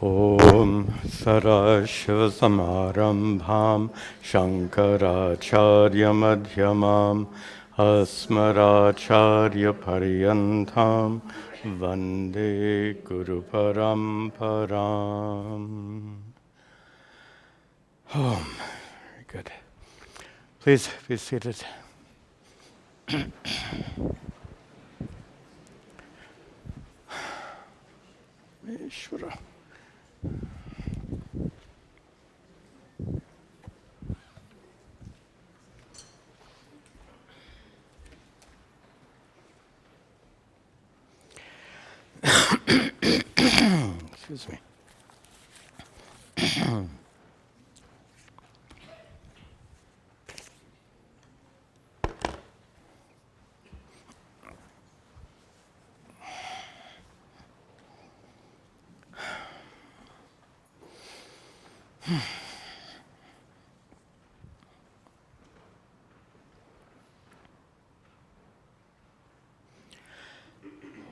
Om Sarashivasamarambham Shankaracharya Madhyamam Asmaracharya Paryantam Vande Guru Paramparam. Very good. Please be seated. Ishvara. Excuse me.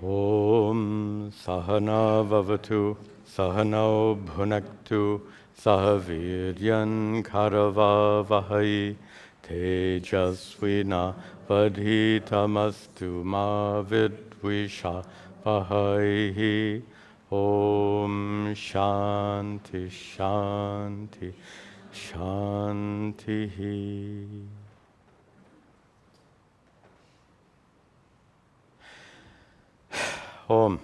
Om Sahana Vavatu Sahanau Bhunaktu Sahaviryan Karavavahai Tejasvina Vadhitamastu Ma Vidvisha Vahai. Om Shanti Shanti Shanti. Om.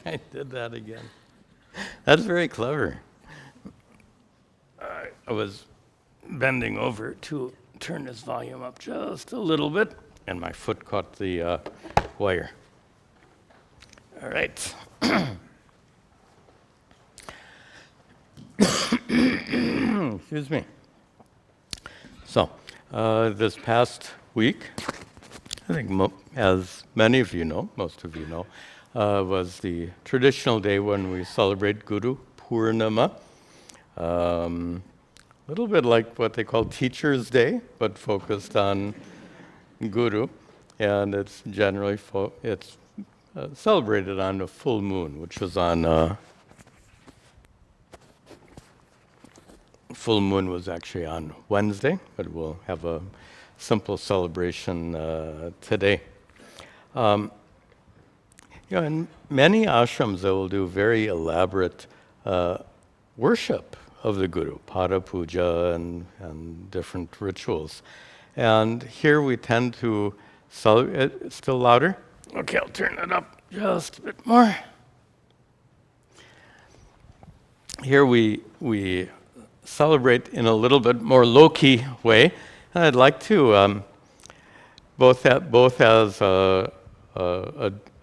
I did that again. That's very clever. I was bending over to turn this volume up just a little bit, and my foot caught the wire. All right. Excuse me. So, this past week, I think as many of you know, most of you know, was the traditional day when we celebrate Gurupurnima. A little bit like what they call Teacher's Day, but focused on Guru. And it's generally celebrated on a full moon, which was on full moon was actually on Wednesday, but we'll have a simple celebration today. In many ashrams, they will do very elaborate worship of the Guru, Pada Puja and different rituals. And here we tend to celebrate. Still louder? Okay, I'll turn it up just a bit more. Here we celebrate in a little bit more low-key way. And I'd like to both as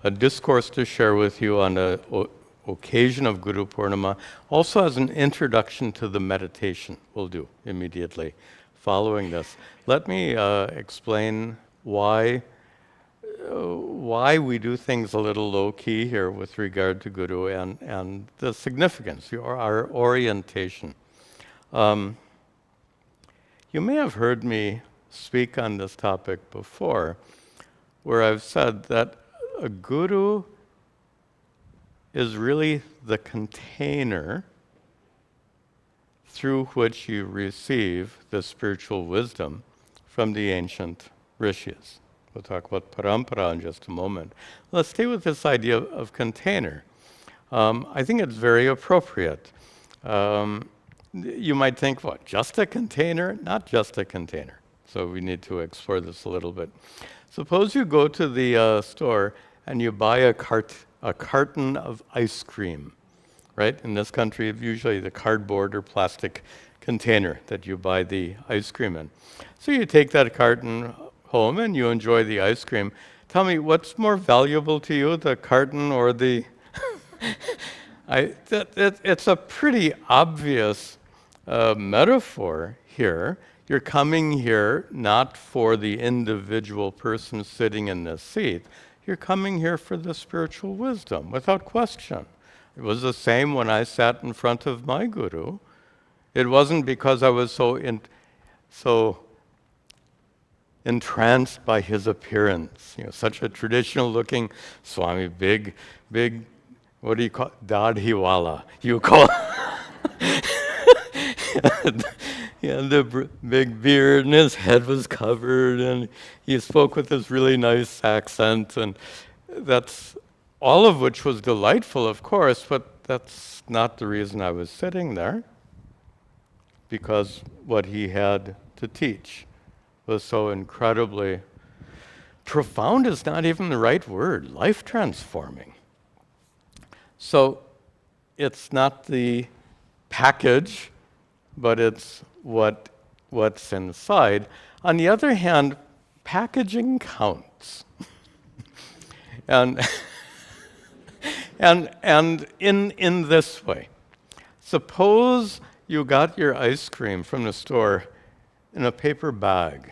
a discourse to share with you on the occasion of Guru Purnima, also as an introduction to the meditation we'll do immediately following this. Let me explain why we do things a little low-key here with regard to Guru and the significance, our orientation. You may have heard me speak on this topic before, where I've said that a guru is really the container through which you receive the spiritual wisdom from the ancient rishis. We'll talk about parampara in just a moment. Let's stay with this idea of container. I think it's very appropriate. You might think, what, just a container? Not just a container. So we need to explore this a little bit. Suppose you go to the store and you buy a carton of ice cream, right? In this country, usually the cardboard or plastic container that you buy the ice cream in. So you take that carton home and you enjoy the ice cream. Tell me, what's more valuable to you, the carton or the... It's a pretty obvious metaphor here. You're coming here not for the individual person sitting in this seat. You're coming here for the spiritual wisdom, without question. It was the same when I sat in front of my guru. It wasn't because I was so entranced by his appearance. Such a traditional-looking Swami, big what do you call Dadhiwala? You call he had the big beard and his head was covered and he spoke with this really nice accent, and that's all of which was delightful, of course, but that's not the reason I was sitting there, because what he had to teach was so incredibly profound is not even the right word, life transforming. So it's not the package, but it's what's inside. On the other hand, packaging counts. And and in this way. Suppose you got your ice cream from the store in a paper bag.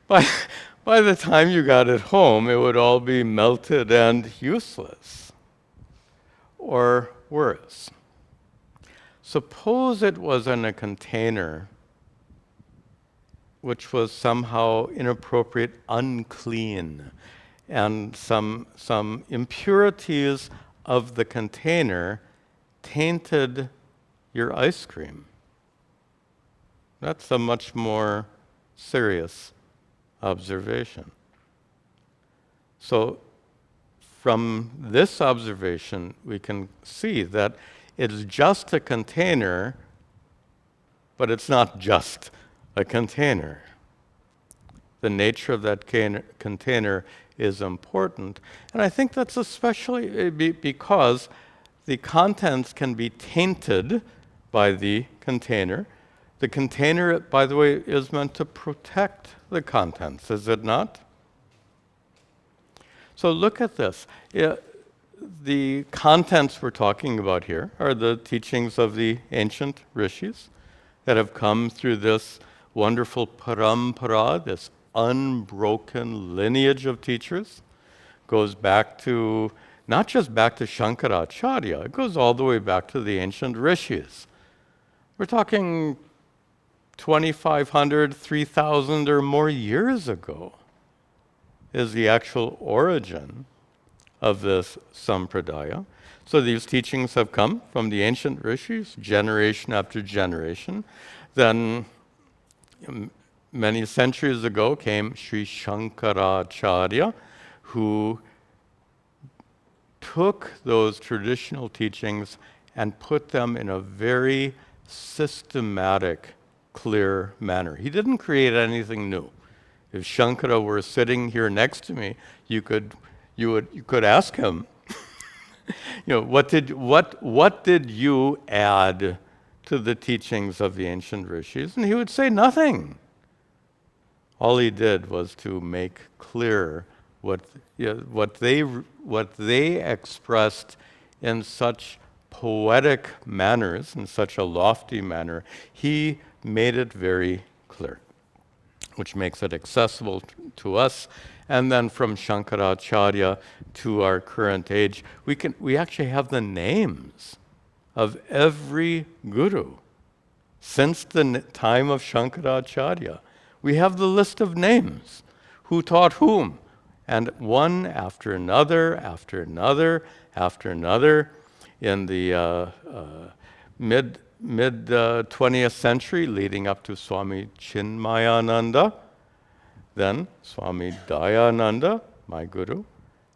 By the time you got it home, it would all be melted and useless. Or worse, suppose it was in a container which was somehow inappropriate, unclean, and some impurities of the container tainted your ice cream. That's a much more serious observation. So from this observation, we can see that it's just a container, but it's not just a container. The nature of that container is important. And I think that's especially because the contents can be tainted by the container. The container, by the way, is meant to protect the contents, is it not? So look at this. The contents we're talking about here are the teachings of the ancient rishis that have come through this wonderful parampara, this unbroken lineage of teachers. Goes back to, not just back to Shankaracharya, it goes all the way back to the ancient rishis. We're talking 2,500, 3,000 or more years ago is the actual origin of this sampradaya. So these teachings have come from the ancient rishis, generation after generation. Then many centuries ago came Sri Shankaracharya, who took those traditional teachings and put them in a very systematic, clear manner. He didn't create anything new. If Shankara were sitting here next to me, you could ask him, what did you add to the teachings of the ancient rishis? And he would say nothing. All he did was to make clear what they expressed in such poetic manners, in such a lofty manner. He made it very clear, which makes it accessible to us. And then from Shankaracharya to our current age, we actually have the names of every guru since the time of Shankaracharya. We have the list of names, who taught whom, and one after another, after another, after another. In the mid 20th century, leading up to Swami Chinmayananda, then Swami Dayananda, my guru,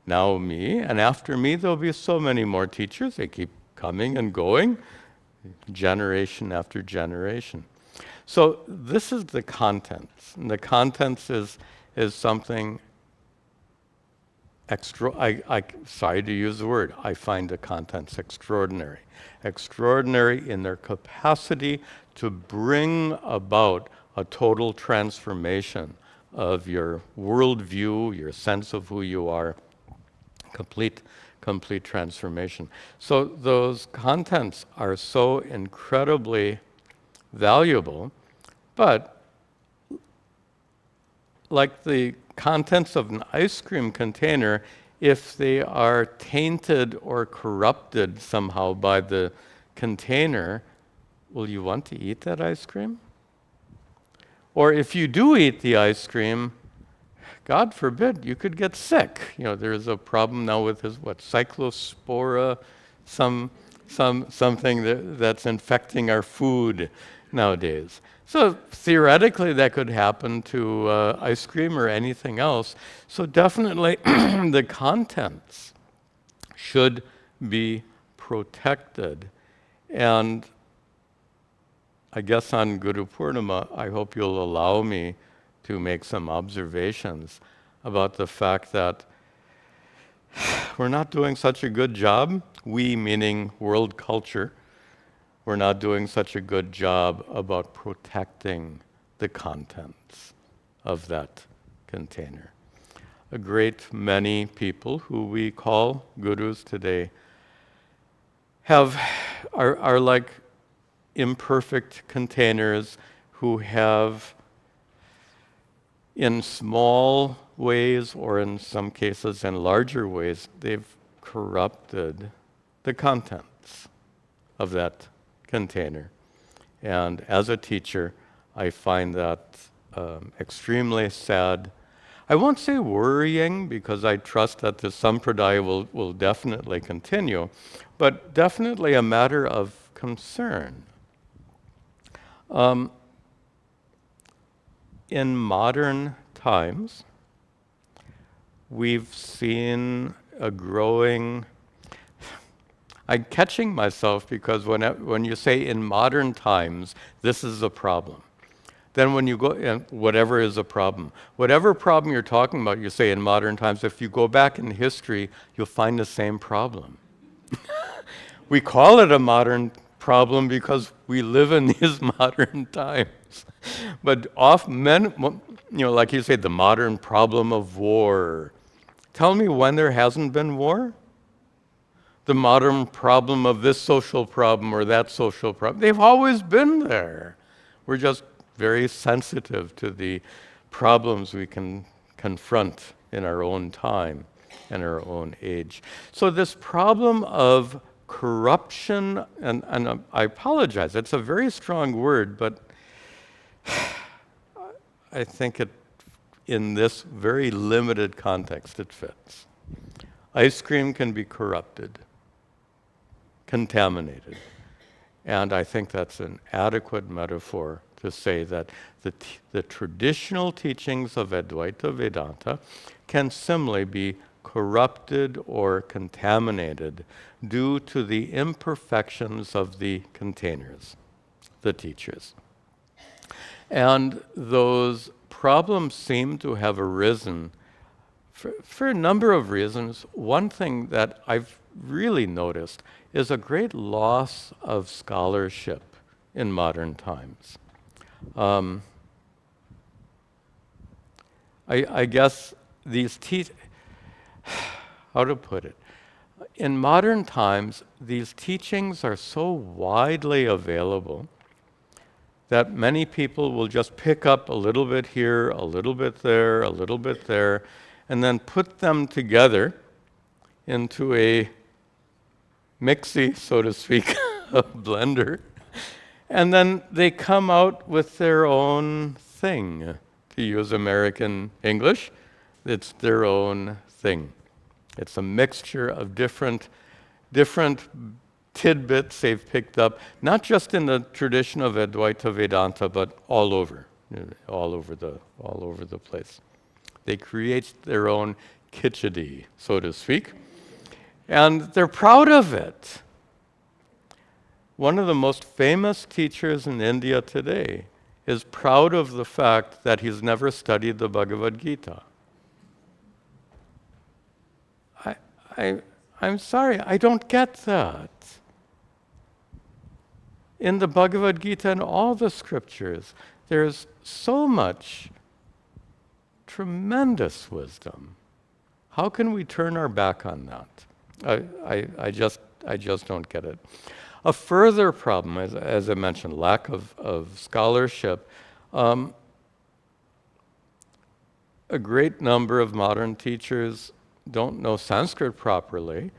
now me, and after me there'll be so many more teachers. They keep coming and going, generation after generation. So this is the contents. And the contents is something sorry to use the word, I find the contents extraordinary. Extraordinary in their capacity to bring about a total transformation of your worldview, your sense of who you are, complete transformation. So those contents are so incredibly valuable, but like the contents of an ice cream container, if they are tainted or corrupted somehow by the container, will you want to eat that ice cream? Or if you do eat the ice cream, God forbid, you could get sick. There's a problem now with cyclospora, something that's infecting our food nowadays. So theoretically, that could happen to ice cream or anything else. So definitely, the contents should be protected. And I guess on Gurupurnima, I hope you'll allow me to make some observations about the fact that we're not doing such a good job, we meaning world culture, we're not doing such a good job about protecting the contents of that container. A great many people who we call gurus today are like imperfect containers who have, in small ways or in some cases in larger ways, they've corrupted the contents of that container. And as a teacher, I find that extremely sad. I won't say worrying, because I trust that the Sampradaya will definitely continue, but definitely a matter of concern. In modern times, we've seen a growing... I'm catching myself because when you say in modern times, this is a problem. Then when you go, whatever is a problem. Whatever problem you're talking about, you say in modern times, if you go back in history, you'll find the same problem. We call it a modern problem because we live in these modern times. But often, like you say, the modern problem of war. Tell me when there hasn't been war? The modern problem of this social problem or that social problem. They've always been there. We're just very sensitive to the problems we can confront in our own time and our own age. So this problem of corruption, and I apologize, it's a very strong word, but I think in this very limited context, it fits. Ice cream can be corrupted, contaminated. And I think that's an adequate metaphor to say that the traditional teachings of Advaita Vedanta can similarly be corrupted or contaminated due to the imperfections of the containers, the teachers. And those problems seem to have arisen for a number of reasons. One thing that I've really noticed is a great loss of scholarship in modern times. I guess how to put it? In modern times, these teachings are so widely available that many people will just pick up a little bit here, a little bit there, a little bit there, and then put them together into a mixie, so to speak, a blender, and then they come out with their own thing. To use American English, it's their own thing. It's a mixture of different tidbits they've picked up, not just in the tradition of Advaita Vedanta, but all over the place. They create their own khichdi, so to speak, and they're proud of it. One of the most famous teachers in India today is proud of the fact that he's never studied the Bhagavad Gita. I'm sorry, I don't get that. In the Bhagavad Gita and all the scriptures, there's so much tremendous wisdom. How can we turn our back on that? I just don't get it. A further problem, as I mentioned, lack of scholarship. A great number of modern teachers don't know Sanskrit properly.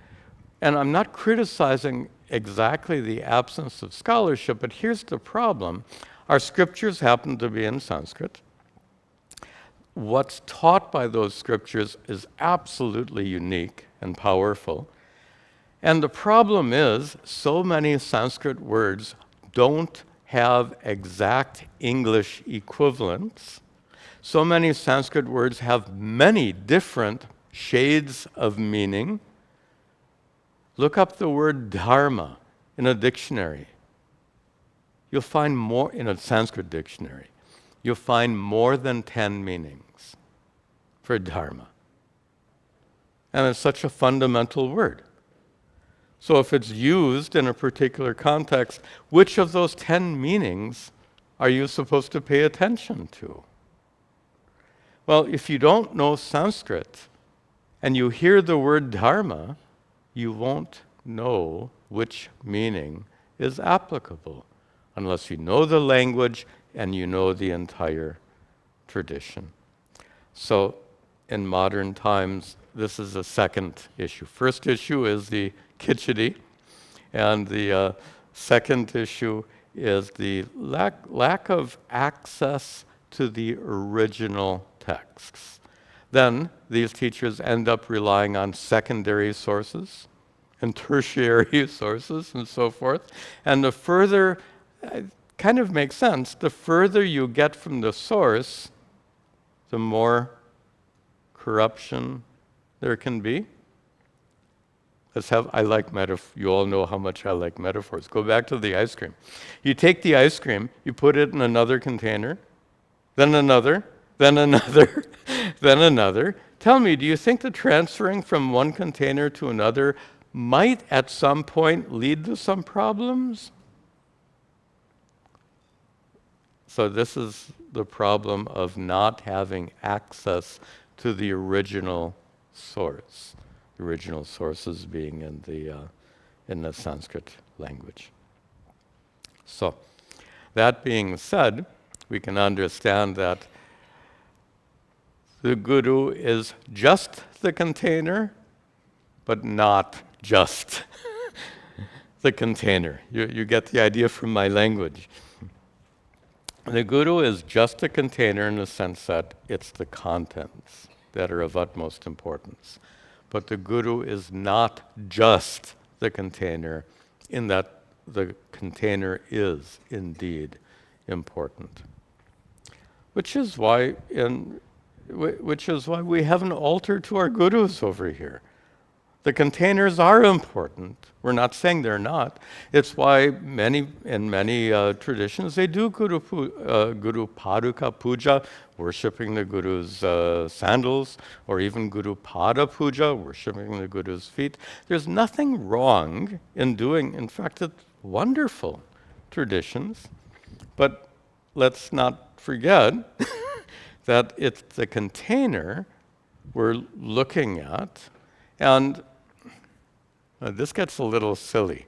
And I'm not criticizing exactly the absence of scholarship, but here's the problem. Our scriptures happen to be in Sanskrit. what's taught by those scriptures is absolutely unique and powerful. And the problem is, so many Sanskrit words don't have exact English equivalents. So many Sanskrit words have many different shades of meaning. Look up the word dharma in a dictionary. You'll find more, in a Sanskrit dictionary, you'll find more than 10 meanings for dharma. And it's such a fundamental word. So if it's used in a particular context, which of those 10 meanings are you supposed to pay attention to? Well, if you don't know Sanskrit and you hear the word dharma, you won't know which meaning is applicable unless you know the language and you know the entire tradition. So in modern times, this is a second issue. First issue is the khichdi, and the second issue is the lack of access to the original texts. Then these teachers end up relying on secondary sources and tertiary sources and so forth. And the further, kind of makes sense, the further you get from the source, the more corruption there can be. I like metaphors. You all know how much I like metaphors. Go back to the ice cream. You take the ice cream, you put it in another container, then another, then another, then another. Tell me, do you think the transferring from one container to another might at some point lead to some problems? So this is the problem of not having access to the original source. The original sources being in the Sanskrit language. So, that being said, we can understand that the Guru is just the container, but not just the container. You get the idea from my language. The Guru is just a container in the sense that it's the contents that are of utmost importance. But the Guru is not just the container in that the container is indeed important. Which is why we have an altar to our Gurus over here. The containers are important. We're not saying they're not. It's why in many traditions they do Guru Paduka Puja, worshipping the Guru's sandals, or even Guru Pada Puja, worshipping the Guru's feet. There's nothing wrong in doing, in fact, it's wonderful traditions. But let's not forget that it's the container we're looking at. And this gets a little silly.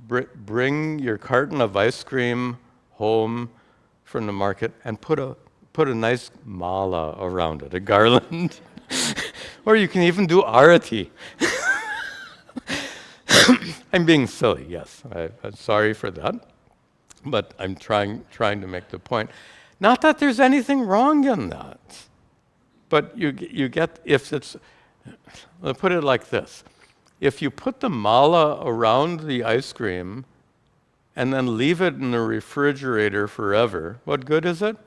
Bring your carton of ice cream home from the market and put a nice mala around it, a garland. Or you can even do arati. I'm being silly, yes. I'm sorry for that. But I'm trying to make the point. Not that there's anything wrong in that. But you get, if it's, let's put it like this. If you put the mala around the ice cream and then leave it in the refrigerator forever, what good is it?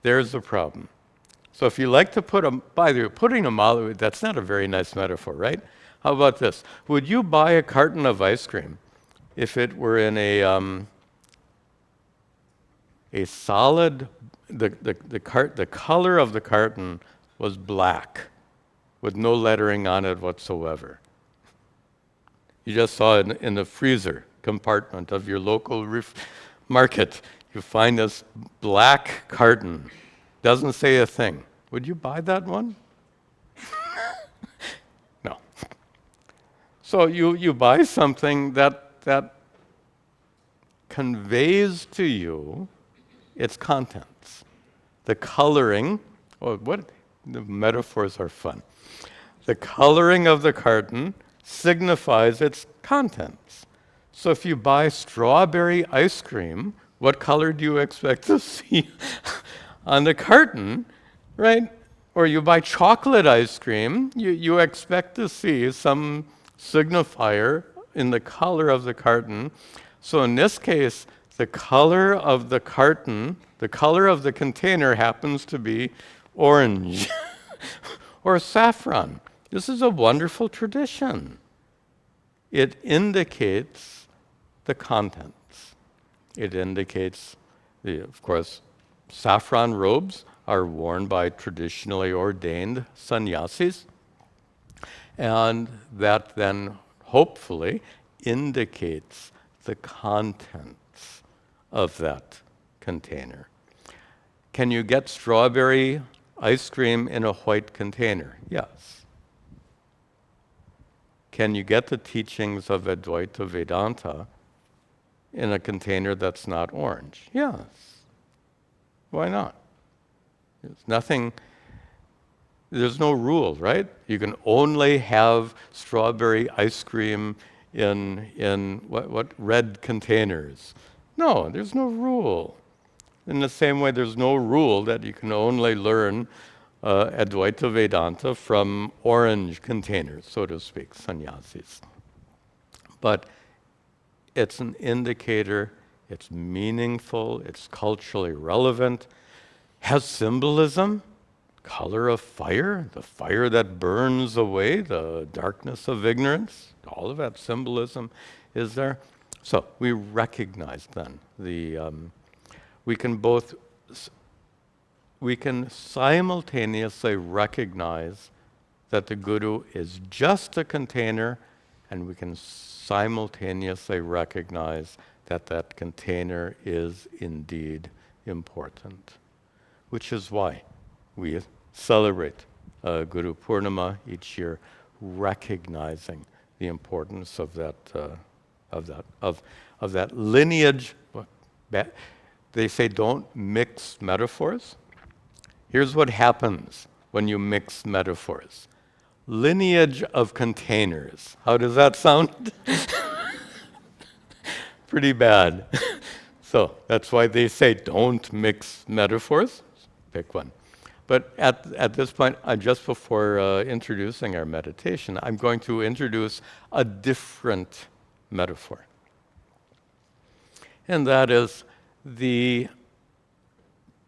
There's the problem. So if you like to by the way, putting a mala, that's not a very nice metaphor, right? How about this? Would you buy a carton of ice cream if it were in a solid, the color of the carton was black with no lettering on it whatsoever? You just saw it in the freezer compartment of your local market. You find this black carton, doesn't say a thing. Would you buy that one? No. So you buy something that conveys to you its contents. The coloring, the metaphors are fun. The coloring of the carton signifies its contents. So if you buy strawberry ice cream What color do you expect to see on the carton, right? Or you buy chocolate ice cream, you expect to see some signifier in the color of the carton. So in this case, the color of the carton, the color of the container happens to be orange or saffron. This is a wonderful tradition. It indicates the contents. It indicates, of course, saffron robes are worn by traditionally ordained sannyasis, and that then hopefully indicates the contents of that container. Can you get strawberry ice cream in a white container? Yes. Can you get the teachings of Advaita Vedanta in a container that's not orange? Yes. Why not? There's no rule, right? You can only have strawberry ice cream in what red containers. No, there's no rule. In the same way, there's no rule that you can only learn Advaita Vedanta from orange containers, so to speak, sannyasis. But it's an indicator, it's meaningful, it's culturally relevant, has symbolism, color of fire, the fire that burns away the darkness of ignorance, all of that symbolism is there. So we recognize then we can simultaneously recognize that the Guru is just a container, and we can simultaneously recognize that that container is indeed important, which is why we celebrate Gurupurnima each year, recognizing the importance of that lineage. They say don't mix metaphors. Here's what happens when you mix metaphors. Lineage of containers. How does that sound? Pretty bad. So that's why they say don't mix metaphors. Pick one. But at this point, just before introducing our meditation, I'm going to introduce a different metaphor. And that is the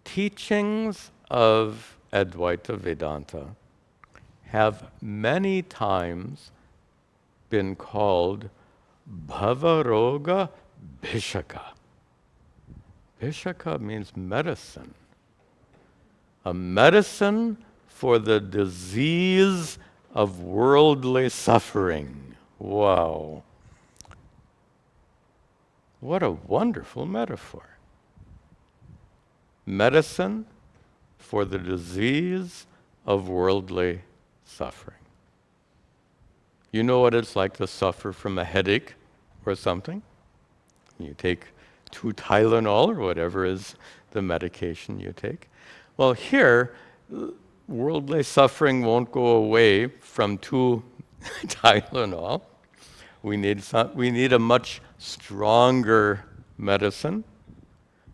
teachings of Advaita Vedanta have many times been called Bhavaroga Bhishaka. Bhishaka means medicine. A medicine for the disease of worldly suffering. Wow. What a wonderful metaphor. Medicine for the disease of worldly suffering. You know what it's like to suffer from a headache or something? You take 2 Tylenol or whatever is the medication you take. Well, here, worldly suffering won't go away from 2 Tylenol. We need a much stronger medicine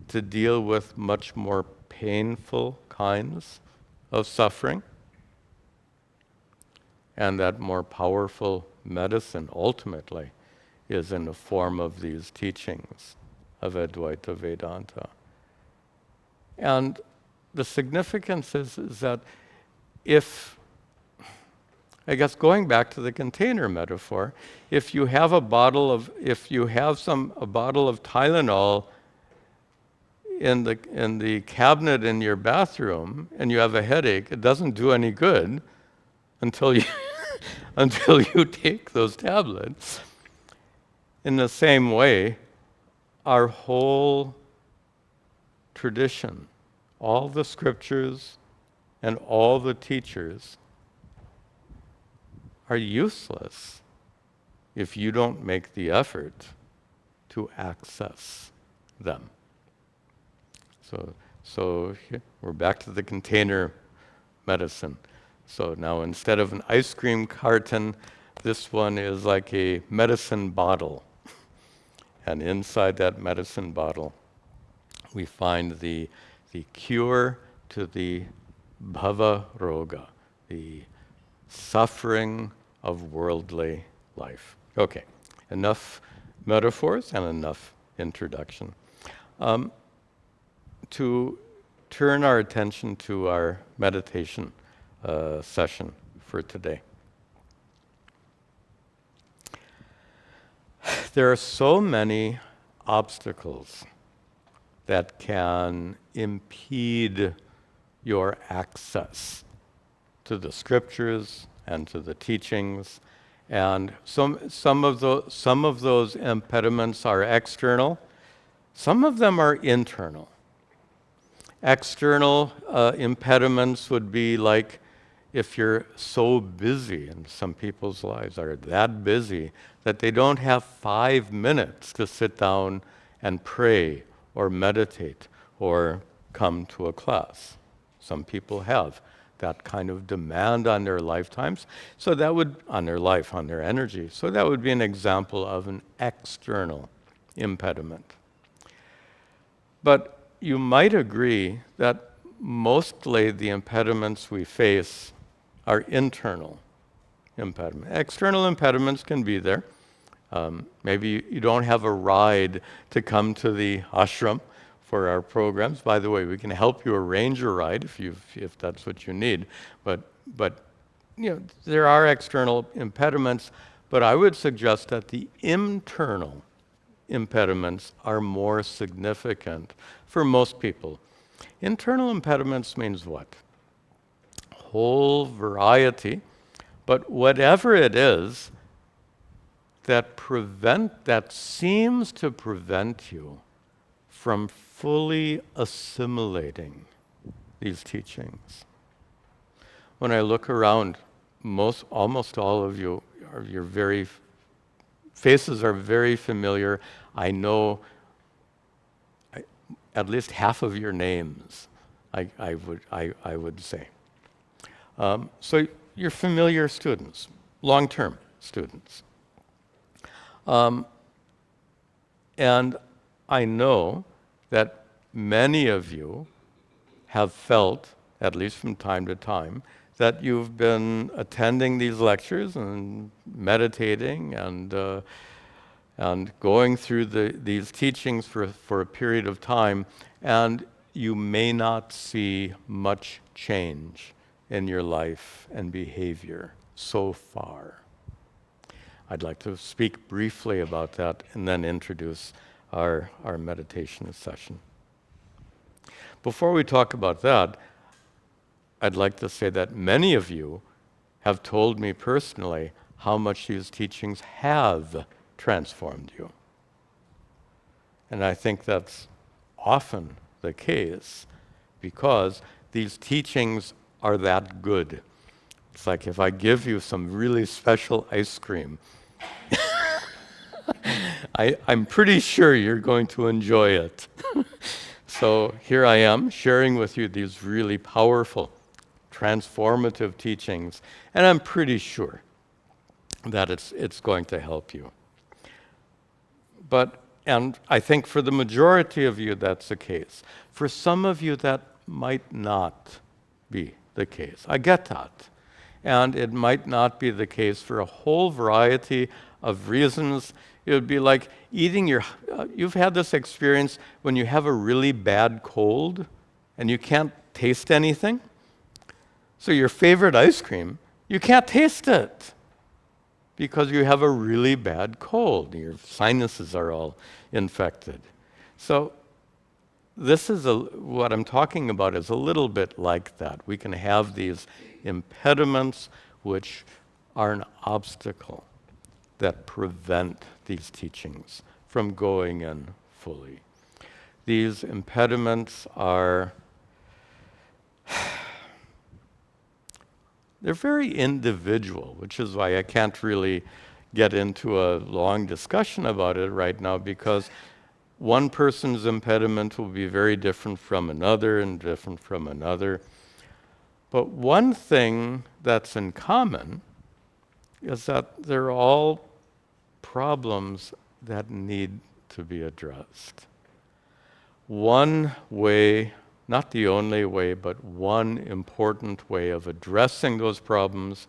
to deal with much more painful kinds of suffering. And that more powerful medicine ultimately is in the form of these teachings of Advaita Vedanta. And the significance is that if, I guess going back to the container metaphor, if you have a bottle of Tylenol in the cabinet in your bathroom and you have a headache, it doesn't do any good until you until you take those tablets. In the same way, our whole tradition, all the scriptures and all the teachers are useless if you don't make the effort to access them. So here, we're back to the container medicine. So now instead of an ice cream carton, this one is like a medicine bottle. And inside that medicine bottle we find the cure to the bhava roga, the suffering of worldly life. Okay, enough metaphors and enough introduction. To turn our attention to our meditation session for today. There are so many obstacles that can impede your access to the scriptures and to the teachings, and some of those impediments are external, some of them are internal. External impediments would be like if you're so busy, and some people's lives are that busy that they don't have 5 minutes to sit down and pray or meditate or come to a class. Some people have that kind of demand on their lifetimes, so that would, on their life, on their energy. So that would be an example of an external impediment. But you might agree that mostly the impediments we face are internal impediments. External impediments can be there. Maybe you don't have a ride to come to the ashram for our programs. By the way, we can help you arrange a ride if that's what you need. But there are external impediments, but I would suggest that the internal impediments are more significant for most people. Internal impediments means what? Whole variety, but whatever it is that seems to prevent you from fully assimilating these teachings. When I look around, almost all of you faces are very familiar. I know at least half of your names, I would say. So you're familiar students, long-term students. And I know that many of you have felt, at least from time to time, that you've been attending these lectures and meditating and going through these teachings for a period of time, and you may not see much change in your life and behavior so far. I'd like to speak briefly about that and then introduce our meditation session. Before we talk about that, I'd like to say that many of you have told me personally how much these teachings have transformed you. And I think that's often the case because these teachings are that good. It's like if I give you some really special ice cream, I'm pretty sure you're going to enjoy it. So here I am sharing with you these really powerful, transformative teachings, and I'm pretty sure that it's going to help you. And I think for the majority of you that's the case. For some of you that might not be the case. I get that. And it might not be the case for a whole variety of reasons. It would be like eating you've had this experience when you have a really bad cold and you can't taste anything. So your favorite ice cream, you can't taste it because you have a really bad cold. Your sinuses are all infected. So what I'm talking about is a little bit like that. We can have these impediments which are an obstacle that prevent these teachings from going in fully. These impediments they're very individual, which is why I can't really get into a long discussion about it right now, because one person's impediment will be very different from another and different from another. But one thing that's in common is that they're all problems that need to be addressed. one way, not the only way, but one important way of addressing those problems,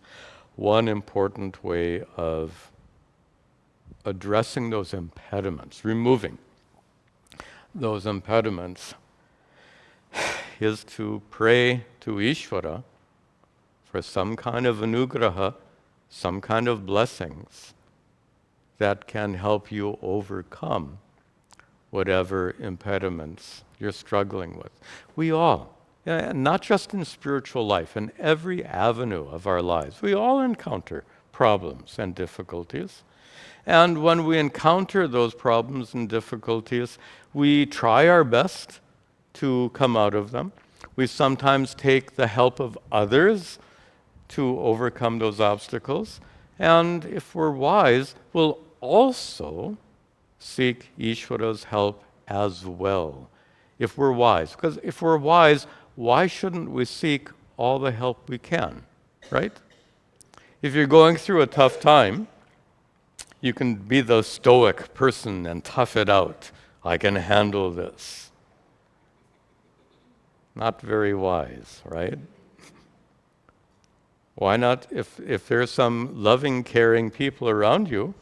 one important way of addressing those impediments, removing those impediments, is to pray to Ishvara for some kind of anugraha, some kind of blessings that can help you overcome whatever impediments you're struggling with. We all, not just in spiritual life, in every avenue of our lives, we all encounter problems and difficulties. And when we encounter those problems and difficulties, we try our best to come out of them. We sometimes take the help of others to overcome those obstacles. And if we're wise, we'll also seek Ishvara's help as well. If we're wise. Because if we're wise, why shouldn't we seek all the help we can, right? If you're going through a tough time, you can be the stoic person and tough it out. I can handle this. Not very wise, right? Why not, if there's some loving, caring people around you,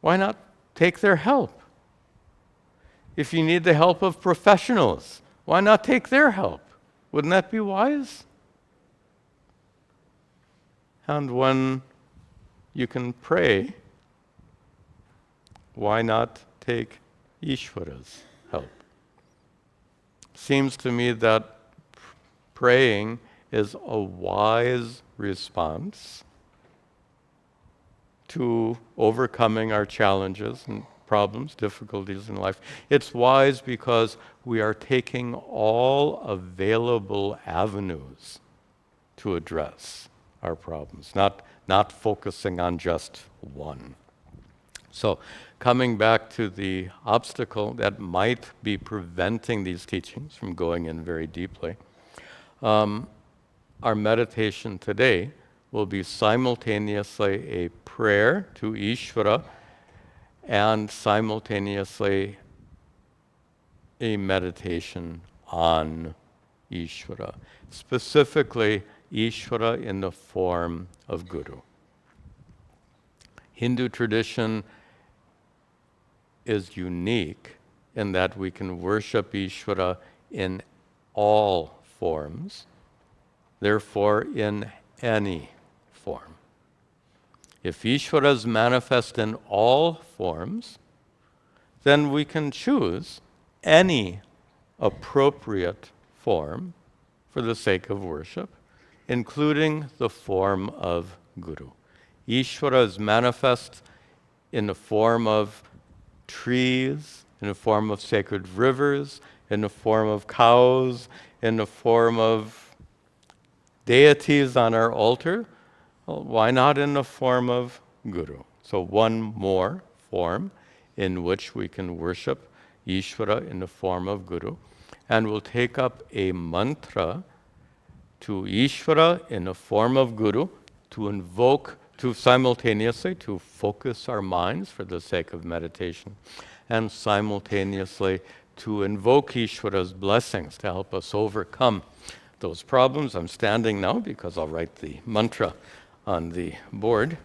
why not take their help? If you need the help of professionals, why not take their help? Wouldn't that be wise? And when you can pray, why not take Ishvara's help? Seems to me that praying is a wise response to overcoming our challenges and problems, difficulties in life. It's wise because we are taking all available avenues to address our problems, not focusing on just one. So, coming back to the obstacle that might be preventing these teachings from going in very deeply, our meditation today will be simultaneously a prayer to Ishvara and simultaneously a meditation on Ishvara, specifically Ishvara in the form of Guru. Hindu tradition is unique in that we can worship Ishvara in all forms, therefore in any form. If Ishvara is manifest in all forms, then we can choose any appropriate form for the sake of worship, including the form of Guru. Ishvara is manifest in the form of trees, in the form of sacred rivers, in the form of cows, in the form of deities on our altar. Well, why not in the form of Guru? So one more form in which we can worship Ishvara in the form of Guru. And we'll take up a mantra to Ishvara in the form of Guru to invoke, to simultaneously to focus our minds for the sake of meditation, and simultaneously to invoke Ishvara's blessings to help us overcome those problems. I'm standing now because I'll write the mantra on the board.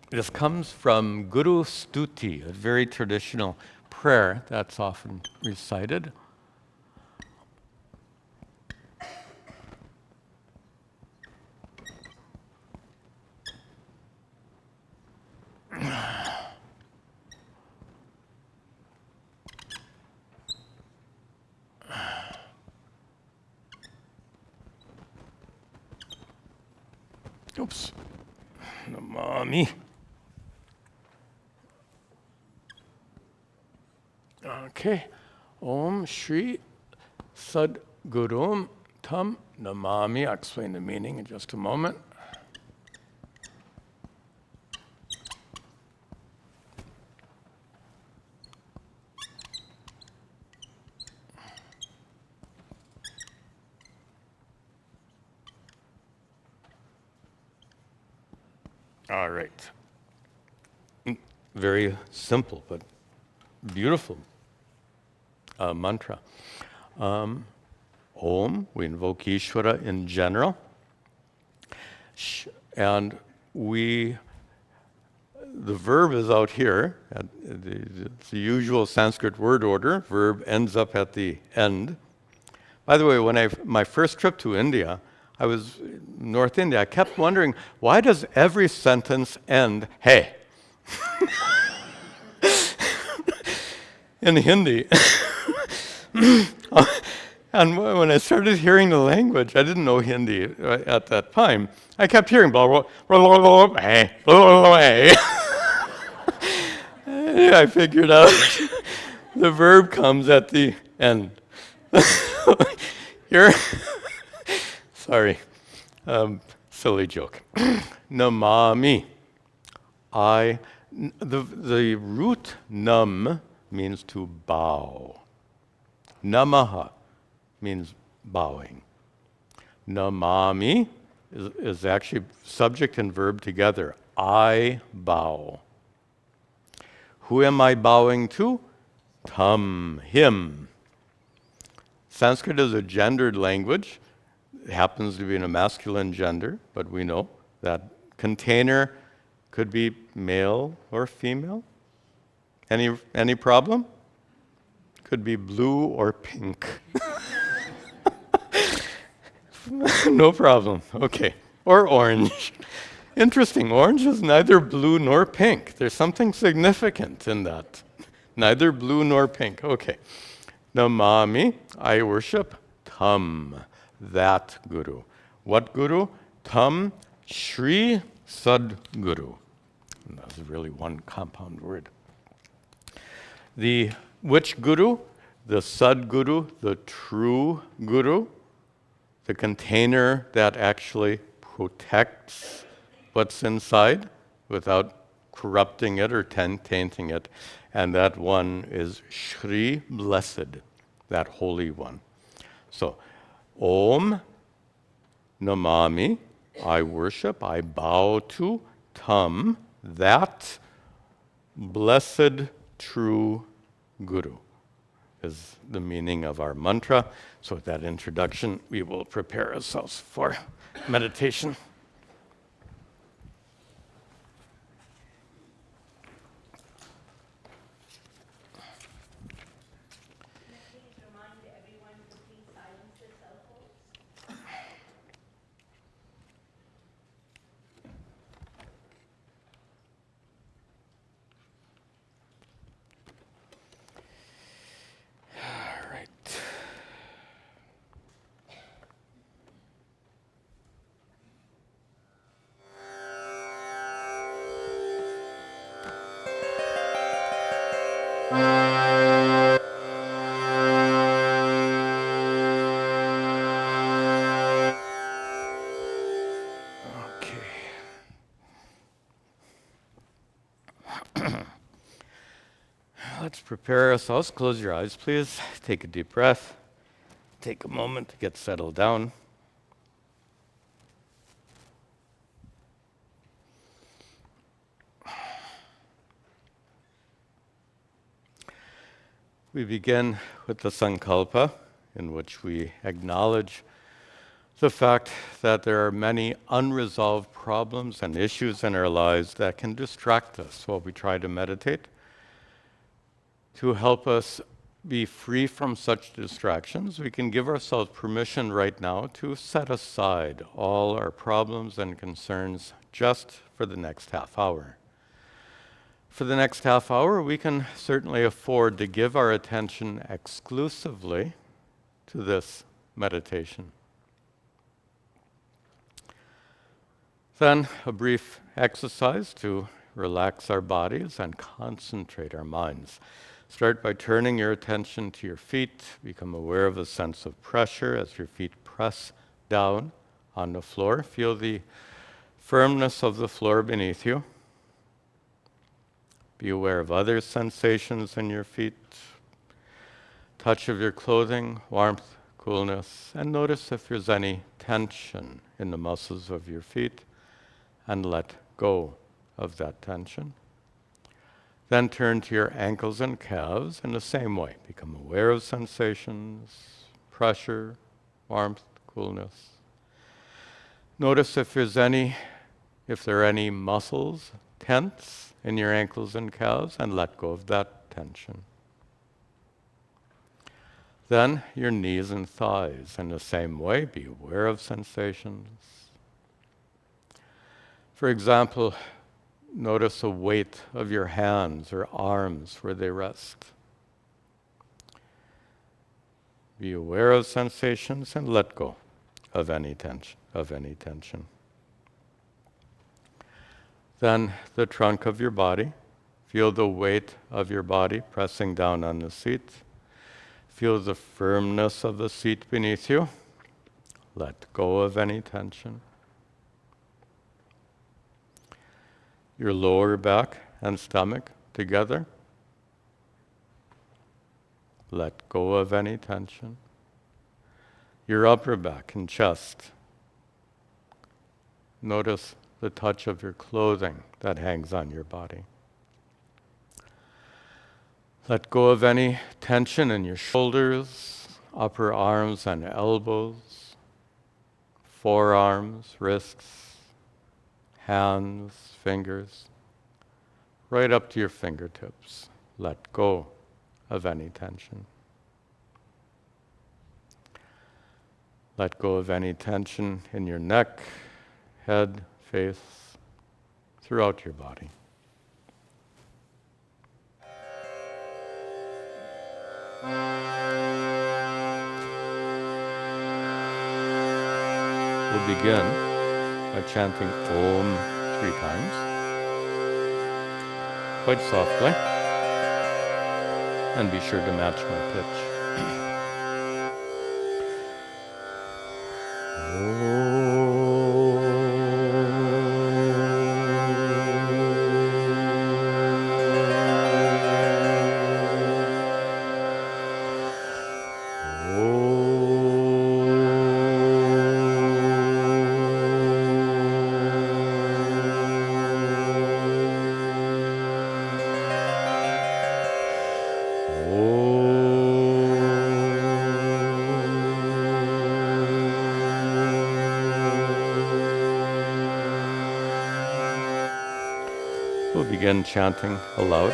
This comes from Guru Stuti, a very traditional prayer that's often recited. Oops. Namami. Okay. Om Shri Sadgurum Tam Namami. I'll explain the meaning in just a moment. All right. Very simple but beautiful mantra. Om, we invoke Ishvara in general. And the verb is out here. It's the usual Sanskrit word order. Verb ends up at the end. By the way, my first trip to India, I was in North India, I kept wondering, why does every sentence end, hey? In Hindi. And when I started hearing the language, I didn't know Hindi at that time. I kept hearing blah, blah, blah, blah, blah, hey, blah, blah, blah, hey. I figured out the verb comes at the end. Here, sorry, silly joke. Namami. The root nam means to bow. Namaha means bowing. Namami is actually subject and verb together. I bow. Who am I bowing to? Tam, him. Sanskrit is a gendered language. It happens to be in a masculine gender, but we know that container could be male or female. Any problem? Could be blue or pink. No problem. Okay. Or orange. Interesting. Orange is neither blue nor pink. There's something significant in that. Neither blue nor pink. Okay. Namami, I worship Tam, that Guru. What Guru? Tam Shri Sadguru. And that's really one compound word. Which Guru? The Sadguru, the true Guru, the container that actually protects what's inside without corrupting it or tainting it. And that one is Shri, blessed, that holy one. So, Om Namami, I worship, I bow to Tam, that blessed true Guru is the meaning of our mantra. So with that introduction, we will prepare ourselves for meditation. Let's prepare ourselves. Close your eyes, please. Take a deep breath. Take a moment to get settled down. We begin with the Sankalpa, in which we acknowledge the fact that there are many unresolved problems and issues in our lives that can distract us while we try to meditate. To help us be free from such distractions, we can give ourselves permission right now to set aside all our problems and concerns just for the next half hour. For the next half hour, we can certainly afford to give our attention exclusively to this meditation. Then a brief exercise to relax our bodies and concentrate our minds. Start by turning your attention to your feet. Become aware of a sense of pressure as your feet press down on the floor. Feel the firmness of the floor beneath you. Be aware of other sensations in your feet. Touch of your clothing, warmth, coolness, and notice if there's any tension in the muscles of your feet, and let go of that tension. Then turn to your ankles and calves in the same way. Become aware of sensations, pressure, warmth, coolness. Notice if there are any muscles tense in your ankles and calves, and let go of that tension. Then your knees and thighs in the same way. Be aware of sensations. For example, notice the weight of your hands or arms where they rest. Be aware of sensations and let go of any tension. Then the trunk of your body. Feel the weight of your body pressing down on the seat. Feel the firmness of the seat beneath you. Let go of any tension. Your lower back and stomach together. Let go of any tension. Your upper back and chest. Notice the touch of your clothing that hangs on your body. Let go of any tension in your shoulders, upper arms and elbows, forearms, wrists, hands, fingers, right up to your fingertips. Let go of any tension. Let go of any tension in your neck, head, face, throughout your body. We'll begin by chanting Om 3 times, quite softly, and be sure to match my pitch. We'll begin chanting aloud.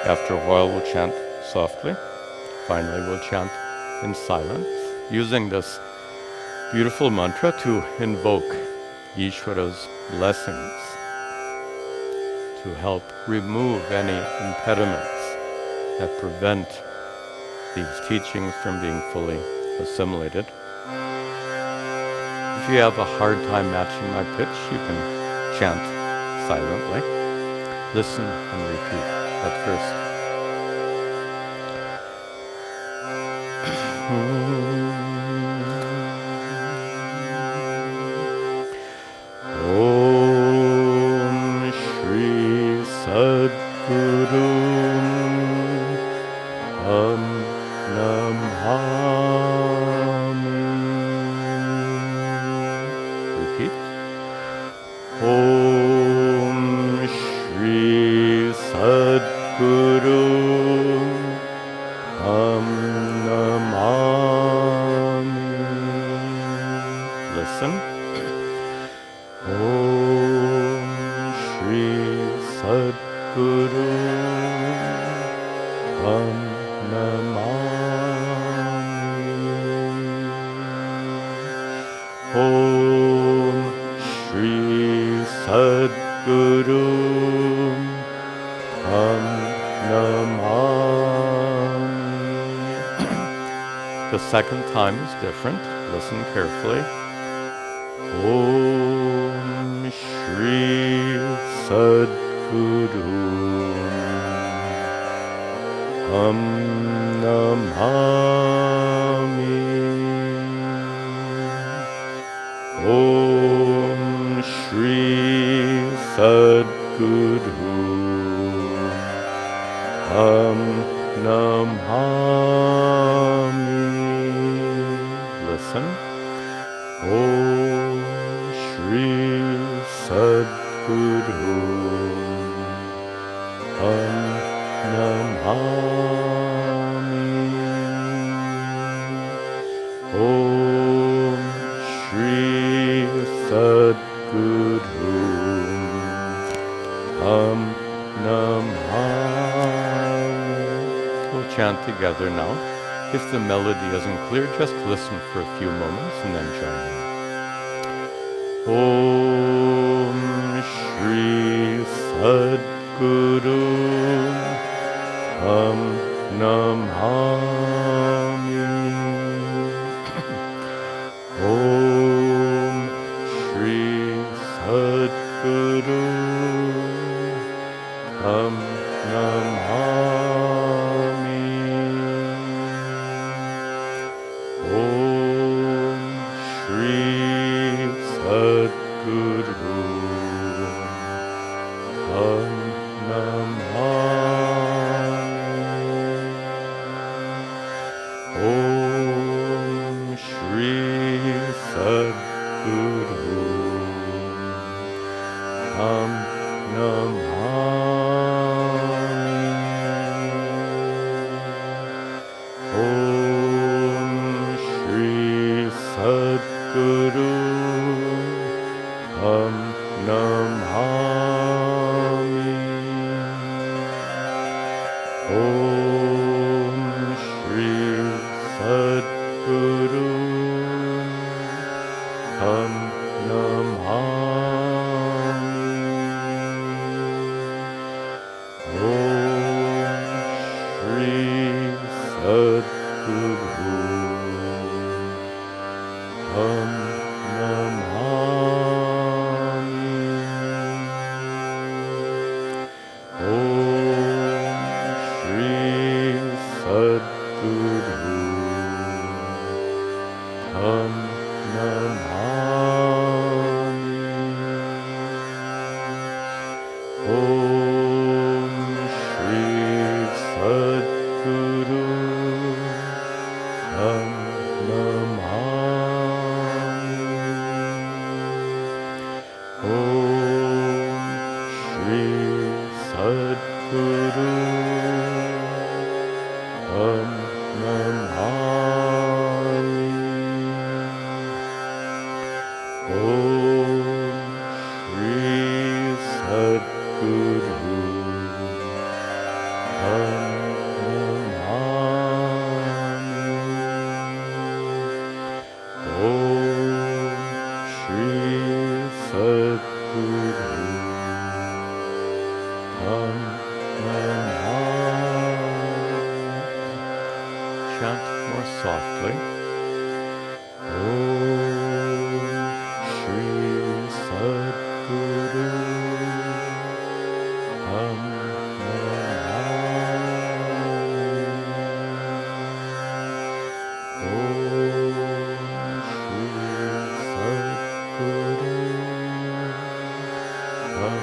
After a while, we'll chant softly. Finally, we'll chant in silence, using this beautiful mantra to invoke Ishvara's blessings, to help remove any impediments that prevent these teachings from being fully assimilated. If you have a hard time matching my pitch, you can chant silently. Listen and repeat at first. Om Shri Sadguru Namami. Repeat. Om Shri Sadguru Namami. Listen. Om Shri Sadguru Namami. Om Shri Sadguru Namami. The second time is different. Listen carefully. Om Shri Sadguru Namami. Om Shri Sadguru Namami. Listen. Om Shri Sadguru we'll chant together now. If the melody isn't clear, just listen for a few moments and then join in. Om Shri Sadguru Tam Namami. Om Shri Sadguru Tam Namami. Om Shri Sadguru Tam Namami. Om Shri Sadguru Tam Namami. Om Shri Sadguru Tam Namami. Om Shri Sadguru Tam Namami. Om Chant more softly. Om Shri Sadguru Tam Namami. Om Shri Sadguru Tam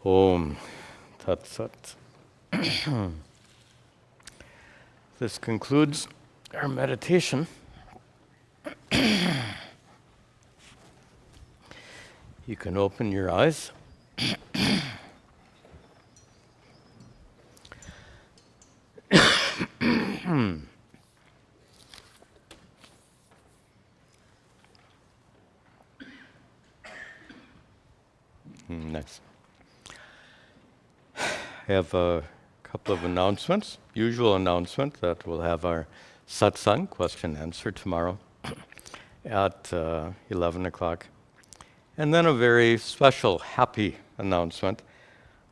Om Tat Sat. This concludes our meditation. You can open your eyes. Nice. I have a couple of announcements. Usual announcement that we'll have our satsang, question and answer, tomorrow at 11 o'clock. And then a very special, happy announcement.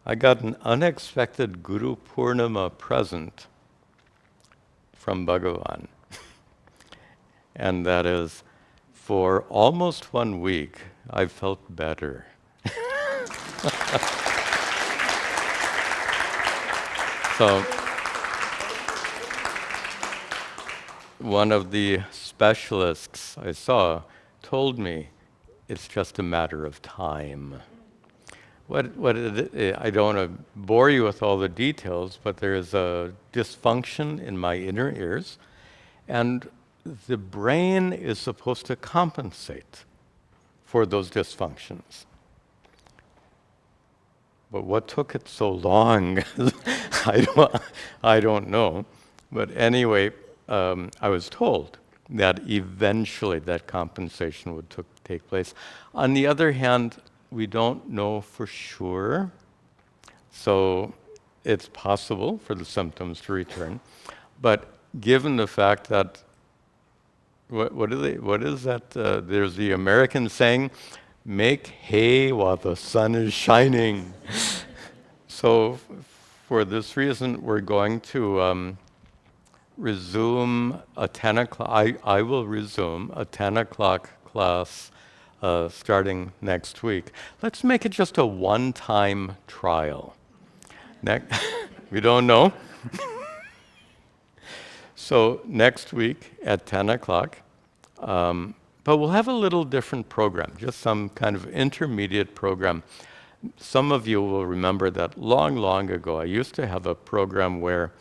I got an unexpected Gurupurnima present from Bhagavan. And that is, for almost 1 week, I felt better. So, one of the specialists I saw told me it's just a matter of time. I don't want to bore you with all the details, but there is a dysfunction in my inner ears, and the brain is supposed to compensate for those dysfunctions. But what took it so long? I don't know. But anyway, I was told that eventually that compensation would take place. On the other hand, we don't know for sure. So it's possible for the symptoms to return. But given the fact that, what is that? There's the American saying, make hay while the sun is shining. So for this reason, we're going to resume a 10 o'clock. I will resume a 10 o'clock class starting next week. Let's make it just a one-time trial. We don't know. So next week at 10 o'clock, but we'll have a little different program, just some kind of intermediate program. Some of you will remember that long ago, I used to have a program where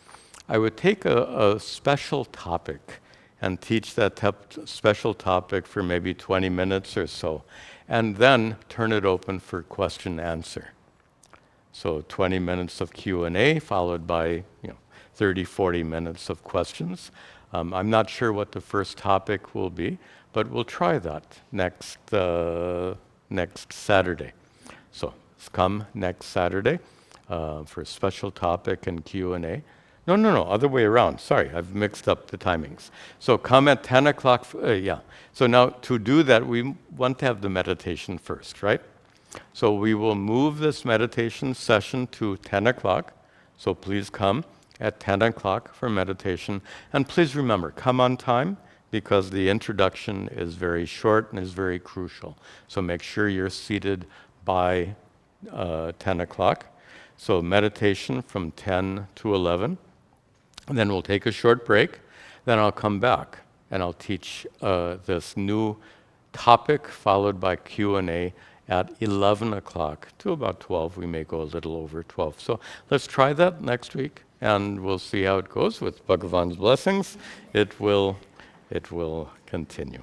I would take a special topic and teach that special topic for maybe 20 minutes or so, and then turn it open for question and answer. So 20 minutes of Q&A followed by 30, 40 minutes of questions. I'm not sure what the first topic will be, but we'll try that next Saturday. So come next Saturday for a special topic and Q&A. No, other way around. Sorry, I've mixed up the timings. So come at 10 o'clock. So now to do that, we want to have the meditation first, right? So we will move this meditation session to 10 o'clock. So please come at 10 o'clock for meditation. And please remember, come on time, because the introduction is very short and is very crucial. So make sure you're seated by 10 o'clock. So meditation from 10 to 11. And then we'll take a short break. Then I'll come back and I'll teach this new topic followed by Q&A at 11 o'clock to about 12. We may go a little over 12. So let's try that next week, and we'll see how it goes. With Bhagavan's blessings, it will continue.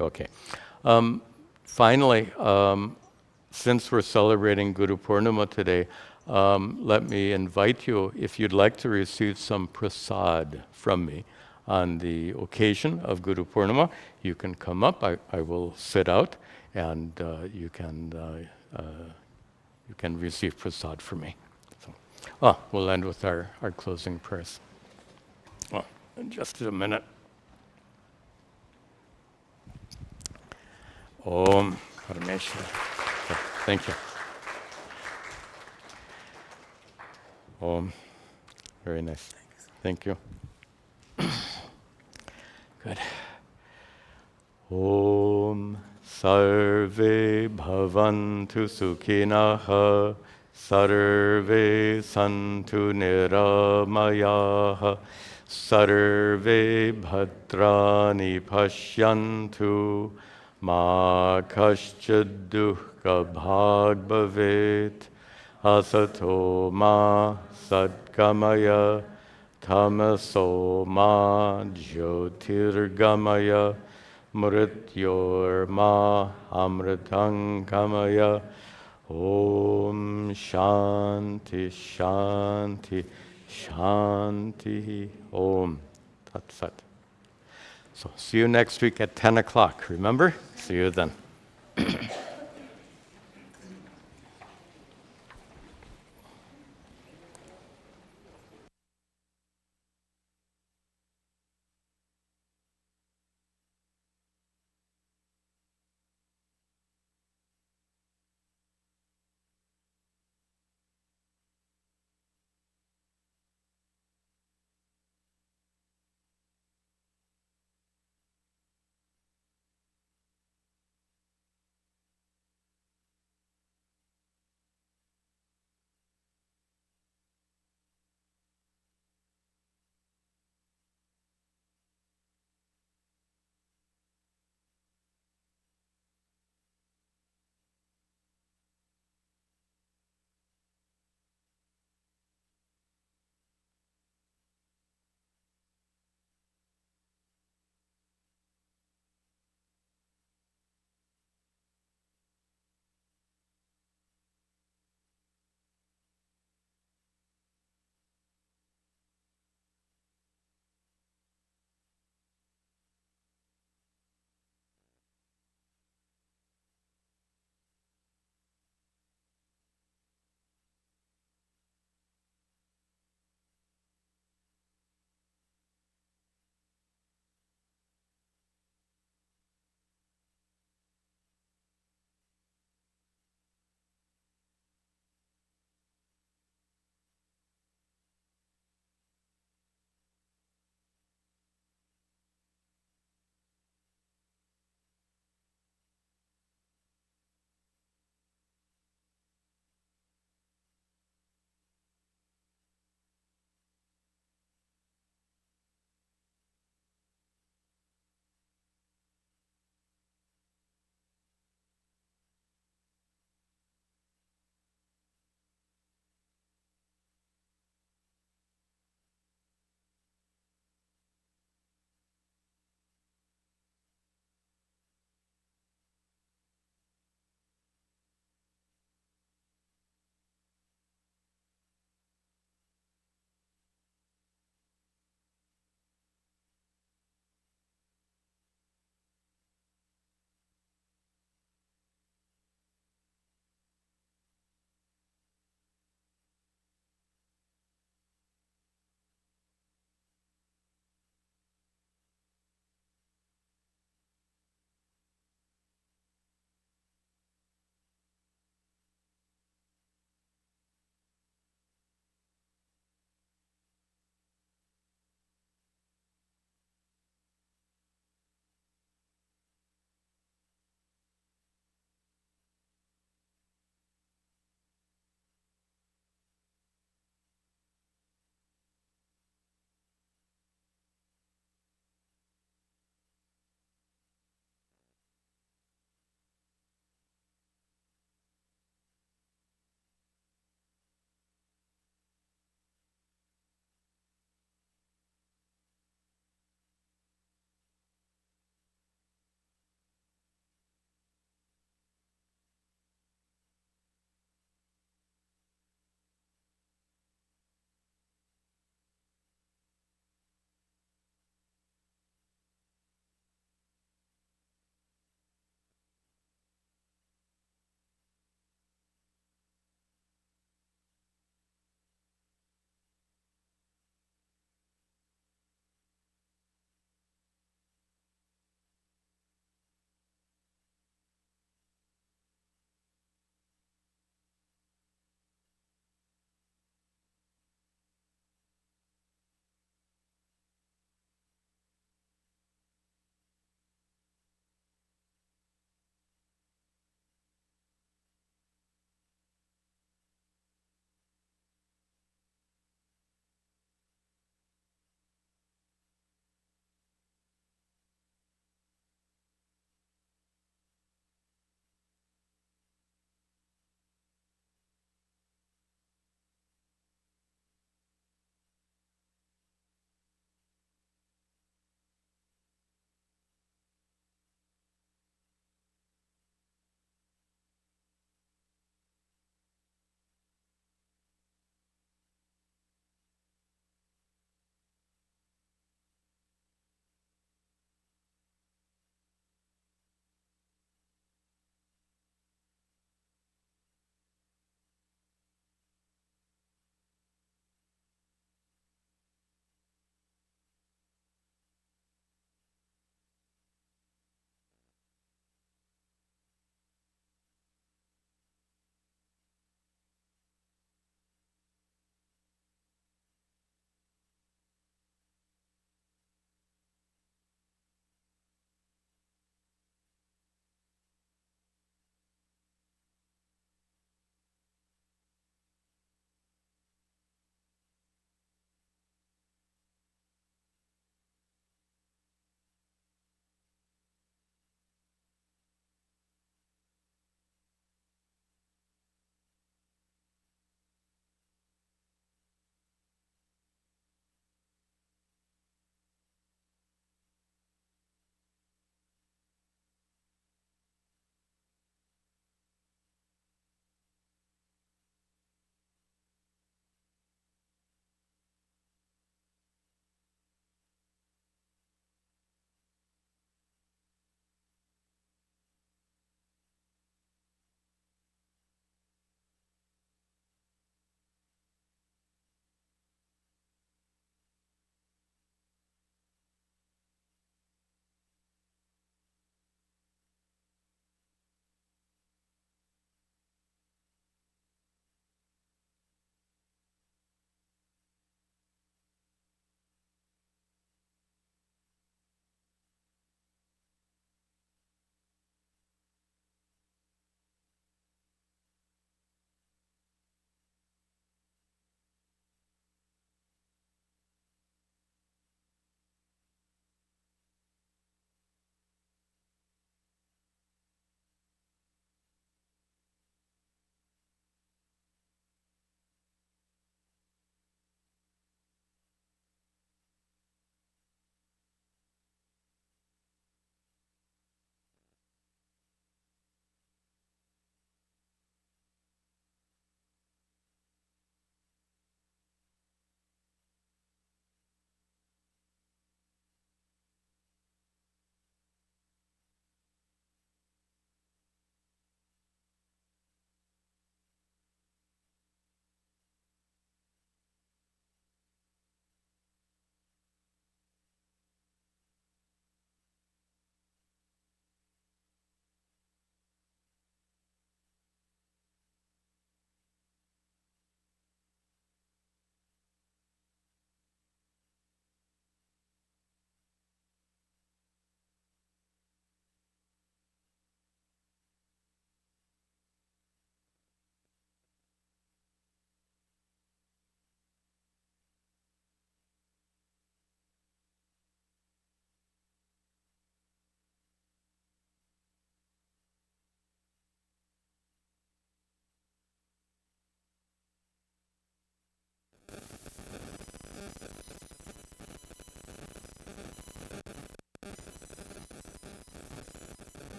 Okay. Finally, since we're celebrating Gurupurnima today, let me invite you, if you'd like to receive some prasad from me on the occasion of Gurupurnima, you can come up. I will sit out, and you can receive prasad from me. So, we'll end with our closing prayers. In just a minute. Om Parameshwara. Thank you. Om. Very nice. Thank you. Good. Om Sarve Bhavantu Sukhinah Sarve Santu Niramayaha Sarve Bhadrani Pashyantu Ma Kaschid Dukkha Bhag Bhavet Asato ma sadgamaya tamaso ma jyotirgamaya mrityorma amritangamaya. Om Shanti Shanti Shanti Om Tat Sat. So see you next week at 10 o'clock. Remember? See you then.